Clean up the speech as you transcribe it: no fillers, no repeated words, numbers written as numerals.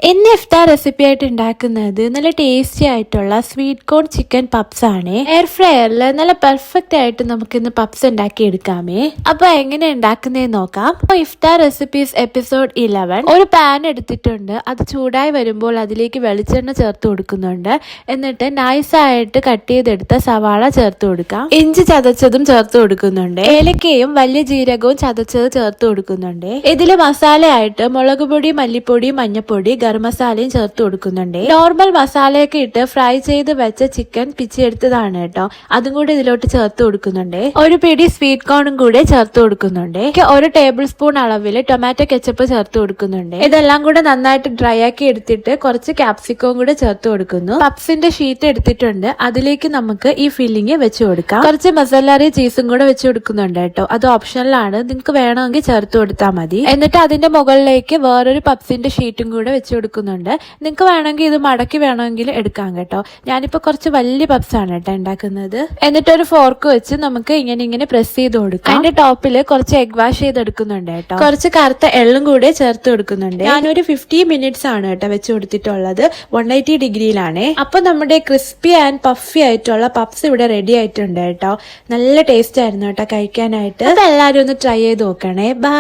ഇന്ന് ഇഫ്താർ റെസിപ്പി ആയിട്ട് ഉണ്ടാക്കുന്നത് നല്ല ടേസ്റ്റി ആയിട്ടുള്ള സ്വീറ്റ് കോൺ ചിക്കൻ പപ്സ് ആണ്. എയർ ഫ്രയറിൽ നല്ല പെർഫെക്റ്റ് ആയിട്ട് നമുക്ക് ഇന്ന് പപ്സ് ഉണ്ടാക്കി എടുക്കാമേ. അപ്പൊ എങ്ങനെ ഉണ്ടാക്കുന്നതെന്ന് നോക്കാം. ഇഫ്താർ റെസിപ്പീസ് എപ്പിസോഡ് 11. ഒരു പാൻ എടുത്തിട്ടുണ്ട്. അത് ചൂടായി വരുമ്പോൾ അതിലേക്ക് വെളിച്ചെണ്ണ ചേർത്ത് കൊടുക്കുന്നുണ്ട്. എന്നിട്ട് നൈസായിട്ട് കട്ട് ചെയ്തെടുത്ത സവാള ചേർത്ത് കൊടുക്കാം. ഇഞ്ചി ചതച്ചതും ചേർത്ത് കൊടുക്കുന്നുണ്ട്. ഏലക്കയും വലിയ ജീരകവും ചതച്ചത് ചേർത്ത് കൊടുക്കുന്നുണ്ട്. ഇതില് മസാലയായിട്ട് മുളക് പൊടി, മല്ലിപ്പൊടി, മഞ്ഞപ്പൊടി, ഗരം മസാലയും ചേർത്ത് കൊടുക്കുന്നുണ്ട്. നോർമൽ മസാലയൊക്കെ ഇട്ട് ഫ്രൈ ചെയ്ത് വെച്ച ചിക്കൻ പിച്ചെടുത്തതാണ് കേട്ടോ. അതും കൂടി ഇതിലോട്ട് ചേർത്ത് കൊടുക്കുന്നുണ്ട്. ഒരു പിടി സ്വീറ്റ് കോണും കൂടെ ചേർത്ത് കൊടുക്കുന്നുണ്ട്. ഒരു ടേബിൾ സ്പൂൺ അളവിൽ ടൊമാറ്റോ കെച്ചപ്പ് ചേർത്ത് കൊടുക്കുന്നുണ്ട്. ഇതെല്ലാം കൂടെ നന്നായിട്ട് ഡ്രൈ ആക്കി എടുത്തിട്ട് കുറച്ച് ക്യാപ്സിക്കവും കൂടെ ചേർത്ത് കൊടുക്കുന്നു. പപ്സിന്റെ ഷീറ്റ് എടുത്തിട്ടുണ്ട്. അതിലേക്ക് നമുക്ക് ഈ ഫില്ലിങ് വെച്ച് കൊടുക്കാം. കുറച്ച് മസാലറി ചീസും കൂടെ വെച്ച് കൊടുക്കുന്നുണ്ട് കേട്ടോ. അത് ഓപ്ഷണലാണ്, നിങ്ങൾക്ക് വേണമെങ്കിൽ ചേർത്ത് കൊടുത്താൽ മതി. എന്നിട്ട് അതിന്റെ മുകളിലേക്ക് വേറൊരു പപ്സിന്റെ ഷീറ്റും കൂടെ വെച്ച് കൊടുക്കുന്നുണ്ട്. നിങ്ങൾക്ക് വേണമെങ്കിൽ ഇത് മടക്കി വേണമെങ്കിൽ എടുക്കാം കേട്ടോ. ഞാനിപ്പോ കുറച്ച് വലിയ പപ്സ് ആണ് കേട്ടോ ഉണ്ടാക്കുന്നത്. എന്നിട്ട് ഒരു ഫോർക്ക് വെച്ച് നമുക്ക് ഇങ്ങനെ പ്രസ് ചെയ്ത് കൊടുക്കാം. അതിന്റെ ടോപ്പില് കുറച്ച് എഗ് വാഷ് ചെയ്തെടുക്കുന്നുണ്ട് കേട്ടോ. കുറച്ച് കറുത്ത എള്ളും കൂടെ ചേർത്ത് കൊടുക്കുന്നുണ്ട്. ഞാനൊരു 50 മിനിറ്റ്സ് ആണ് കേട്ടോ വെച്ച് കൊടുത്തിട്ടുള്ളത്. 180 ഡിഗ്രിയിലാണ്. അപ്പൊ നമ്മുടെ ക്രിസ്പി ആൻഡ് പഫി ആയിട്ടുള്ള പപ്സ് ഇവിടെ റെഡി ആയിട്ടുണ്ട് കേട്ടോ. നല്ല ടേസ്റ്റ് ആയിരുന്നു കേട്ടോ കഴിക്കാനായിട്ട്. അപ്പൊ എല്ലാരും ഒന്ന് ട്രൈ ചെയ്ത് നോക്കണേ. ബൈ.